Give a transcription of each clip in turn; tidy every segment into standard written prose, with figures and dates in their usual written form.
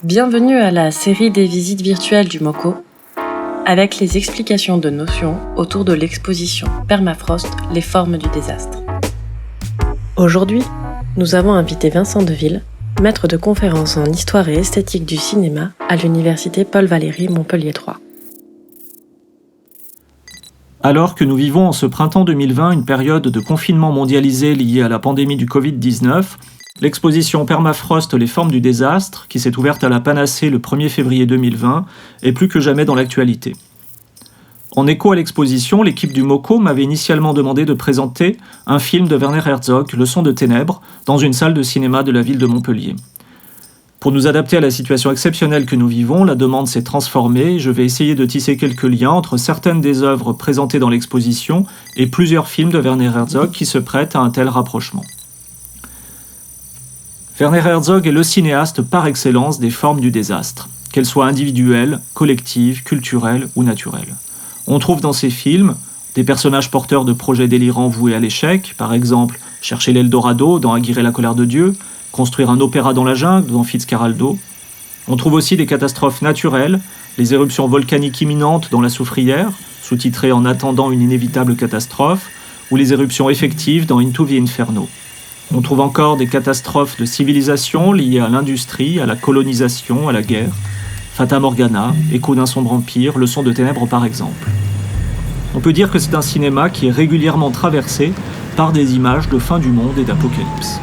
Bienvenue à la série des visites virtuelles du MoCo, avec les explications de notions autour de l'exposition Permafrost, les formes du désastre. Aujourd'hui, nous avons invité Vincent Deville, maître de conférences en histoire et esthétique du cinéma à l'université Paul-Valéry Montpellier 3. Alors que nous vivons en ce printemps 2020 une période de confinement mondialisé liée à la pandémie du Covid-19, l'exposition Permafrost, les formes du désastre, qui s'est ouverte à la Panacée le 1er février 2020, est plus que jamais dans l'actualité. En écho à l'exposition, l'équipe du MoCo m'avait initialement demandé de présenter un film de Werner Herzog, Leçon de ténèbres, dans une salle de cinéma de la ville de Montpellier. Pour nous adapter à la situation exceptionnelle que nous vivons, la demande s'est transformée et je vais essayer de tisser quelques liens entre certaines des œuvres présentées dans l'exposition et plusieurs films de Werner Herzog qui se prêtent à un tel rapprochement. Werner Herzog est le cinéaste par excellence des formes du désastre, qu'elles soient individuelles, collectives, culturelles ou naturelles. On trouve dans ses films des personnages porteurs de projets délirants voués à l'échec, par exemple chercher l'Eldorado dans Aguirre et la colère de Dieu, construire un opéra dans la jungle dans Fitzcarraldo. On trouve aussi des catastrophes naturelles, les éruptions volcaniques imminentes dans La Soufrière, sous-titrées En attendant une inévitable catastrophe, ou les éruptions effectives dans Into the Inferno. On trouve encore des catastrophes de civilisation liées à l'industrie, à la colonisation, à la guerre. Fata Morgana, Écho d'un sombre empire, Leçon de ténèbres par exemple. On peut dire que c'est un cinéma qui est régulièrement traversé par des images de fin du monde et d'apocalypse.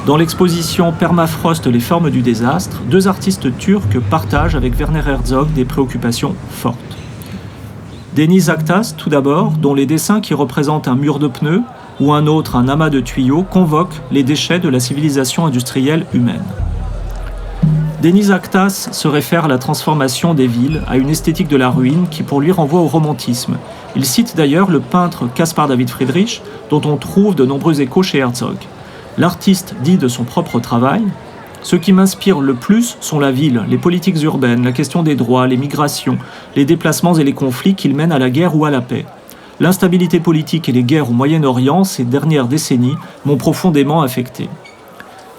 Dans l'exposition Permafrost, les formes du désastre, deux artistes turcs partagent avec Werner Herzog des préoccupations fortes. Deniz Aktas, tout d'abord, dont les dessins qui représentent un mur de pneus ou un autre un amas de tuyaux convoquent les déchets de la civilisation industrielle humaine. Deniz Aktas se réfère à la transformation des villes, à une esthétique de la ruine qui pour lui renvoie au romantisme. Il cite d'ailleurs le peintre Caspar David Friedrich, dont on trouve de nombreux échos chez Herzog. L'artiste dit de son propre travail « Ce qui m'inspire le plus sont la ville, les politiques urbaines, la question des droits, les migrations, les déplacements et les conflits qu'ils mènent à la guerre ou à la paix. L'instabilité politique et les guerres au Moyen-Orient, ces dernières décennies, m'ont profondément affecté. »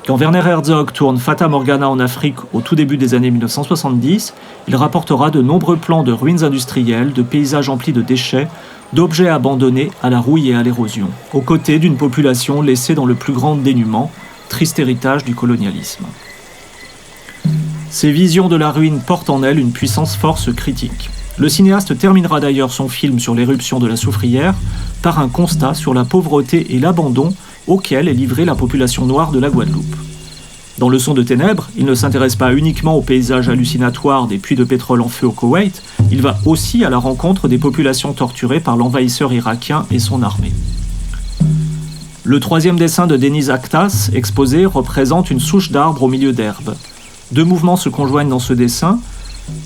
Quand Werner Herzog tourne Fata Morgana en Afrique au tout début des années 1970, il rapportera de nombreux plans de ruines industrielles, de paysages emplis de déchets, d'objets abandonnés à la rouille et à l'érosion, aux côtés d'une population laissée dans le plus grand dénuement, triste héritage du colonialisme. Ces visions de la ruine portent en elles une puissance force critique. Le cinéaste terminera d'ailleurs son film sur l'éruption de la Soufrière par un constat sur la pauvreté et l'abandon auquel est livrée la population noire de la Guadeloupe. Dans Leçon de ténèbres, il ne s'intéresse pas uniquement aux paysages hallucinatoires des puits de pétrole en feu au Koweït, il va aussi à la rencontre des populations torturées par l'envahisseur irakien et son armée. Le troisième dessin de Deniz Aktas, exposé, représente une souche d'arbre au milieu d'herbes. Deux mouvements se conjoignent dans ce dessin,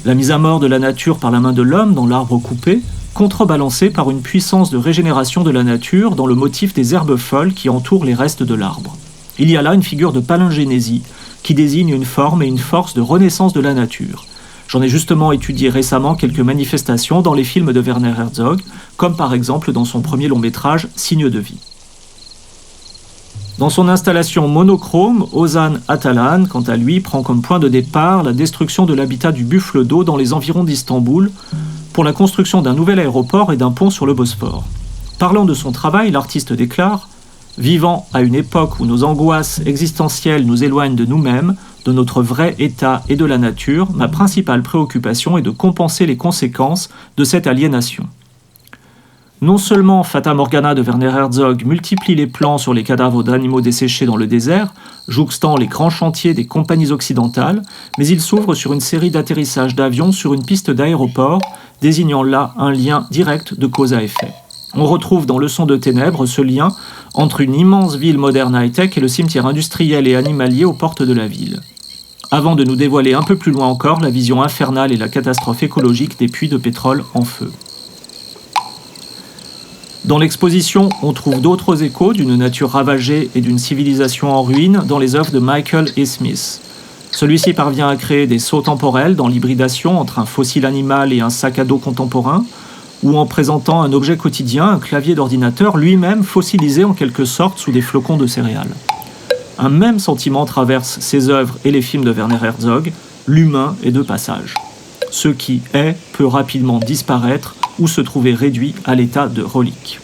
la mise à mort de la nature par la main de l'homme dans l'arbre coupé, contrebalancée par une puissance de régénération de la nature dans le motif des herbes folles qui entourent les restes de l'arbre. Il y a là une figure de palingénésie qui désigne une forme et une force de renaissance de la nature. J'en ai justement étudié récemment quelques manifestations dans les films de Werner Herzog, comme par exemple dans son premier long-métrage Signes de vie. Dans son installation monochrome, Ozan Atalan, quant à lui, prend comme point de départ la destruction de l'habitat du buffle d'eau dans les environs d'Istanbul pour la construction d'un nouvel aéroport et d'un pont sur le Bosphore. Parlant de son travail, l'artiste déclare « Vivant à une époque où nos angoisses existentielles nous éloignent de nous-mêmes, de notre vrai état et de la nature, ma principale préoccupation est de compenser les conséquences de cette aliénation. » Non seulement Fata Morgana de Werner Herzog multiplie les plans sur les cadavres d'animaux desséchés dans le désert, jouxtant les grands chantiers des compagnies occidentales, mais il s'ouvre sur une série d'atterrissages d'avions sur une piste d'aéroport, désignant là un lien direct de cause à effet. On retrouve dans Leçon de ténèbres ce lien entre une immense ville moderne high-tech et le cimetière industriel et animalier aux portes de la ville. Avant de nous dévoiler un peu plus loin encore la vision infernale et la catastrophe écologique des puits de pétrole en feu. Dans l'exposition, on trouve d'autres échos d'une nature ravagée et d'une civilisation en ruine dans les œuvres de Michael E. Smith. Celui-ci parvient à créer des sauts temporels dans l'hybridation entre un fossile animal et un sac à dos contemporain, ou en présentant un objet quotidien, un clavier d'ordinateur, lui-même fossilisé en quelque sorte sous des flocons de céréales. Un même sentiment traverse ses œuvres et les films de Werner Herzog, l'humain est de passage. Ce qui est peut rapidement disparaître ou se trouver réduit à l'état de relique.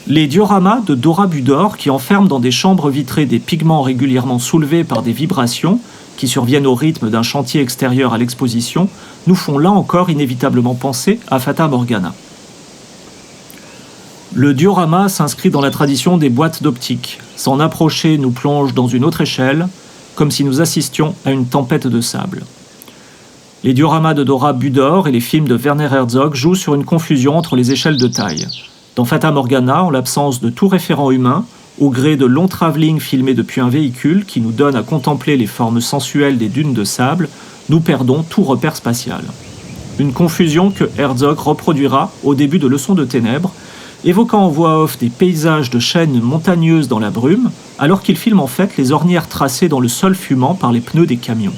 Les dioramas de Dora Budor, qui enferment dans des chambres vitrées des pigments régulièrement soulevés par des vibrations, qui surviennent au rythme d'un chantier extérieur à l'exposition, nous font là encore inévitablement penser à Fata Morgana. Le diorama s'inscrit dans la tradition des boîtes d'optique. S'en approcher nous plonge dans une autre échelle, comme si nous assistions à une tempête de sable. Les dioramas de Dora Budor et les films de Werner Herzog jouent sur une confusion entre les échelles de taille. Dans Fata Morgana, en l'absence de tout référent humain, au gré de longs travelling filmés depuis un véhicule qui nous donne à contempler les formes sensuelles des dunes de sable, nous perdons tout repère spatial. Une confusion que Herzog reproduira au début de Leçons de ténèbres, évoquant en voix off des paysages de chaînes montagneuses dans la brume, alors qu'il filme en fait les ornières tracées dans le sol fumant par les pneus des camions.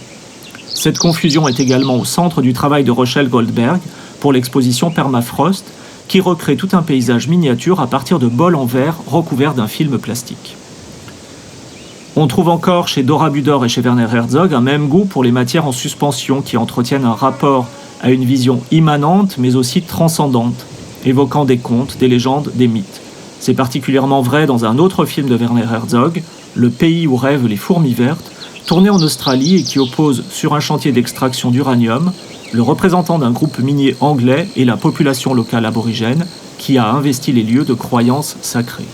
Cette confusion est également au centre du travail de Rochelle Goldberg pour l'exposition Permafrost, qui recrée tout un paysage miniature à partir de bols en verre recouverts d'un film plastique. On trouve encore chez Dora Budor et chez Werner Herzog un même goût pour les matières en suspension qui entretiennent un rapport à une vision immanente mais aussi transcendante, évoquant des contes, des légendes, des mythes. C'est particulièrement vrai dans un autre film de Werner Herzog, Le pays où rêvent les fourmis vertes, tourné en Australie et qui oppose sur un chantier d'extraction d'uranium le représentant d'un groupe minier anglais et la population locale aborigène qui a investi les lieux de croyances sacrées.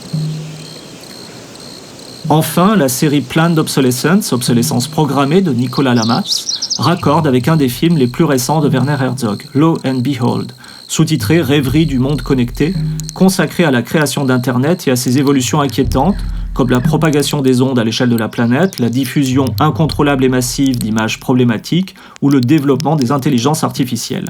Enfin, la série Planned Obsolescence, obsolescence programmée de Nicolas Lamas, raccorde avec un des films les plus récents de Werner Herzog, Lo and Behold, sous-titré Rêverie du monde connecté, consacré à la création d'Internet et à ses évolutions inquiétantes, comme la propagation des ondes à l'échelle de la planète, la diffusion incontrôlable et massive d'images problématiques ou le développement des intelligences artificielles.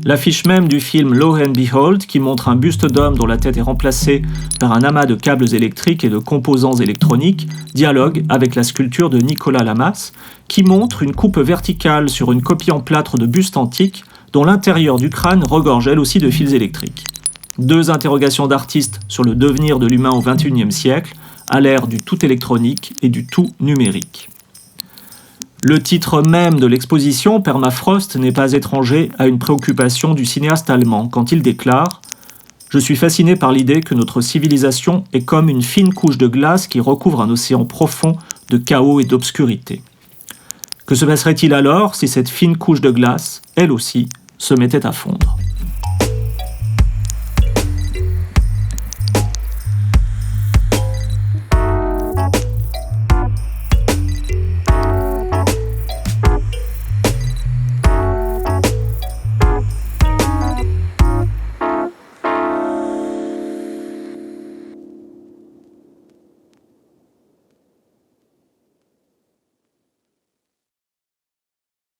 L'affiche même du film Lo and Behold, qui montre un buste d'homme dont la tête est remplacée par un amas de câbles électriques et de composants électroniques, dialogue avec la sculpture de Nicolas Lamas, qui montre une coupe verticale sur une copie en plâtre de buste antique dont l'intérieur du crâne regorge elle aussi de fils électriques. Deux interrogations d'artistes sur le devenir de l'humain au XXIe siècle, à l'ère du tout électronique et du tout numérique. Le titre même de l'exposition, Permafrost, n'est pas étranger à une préoccupation du cinéaste allemand quand il déclare « Je suis fasciné par l'idée que notre civilisation est comme une fine couche de glace qui recouvre un océan profond de chaos et d'obscurité. Que se passerait-il alors si cette fine couche de glace, elle aussi, se mettait à fondre ?»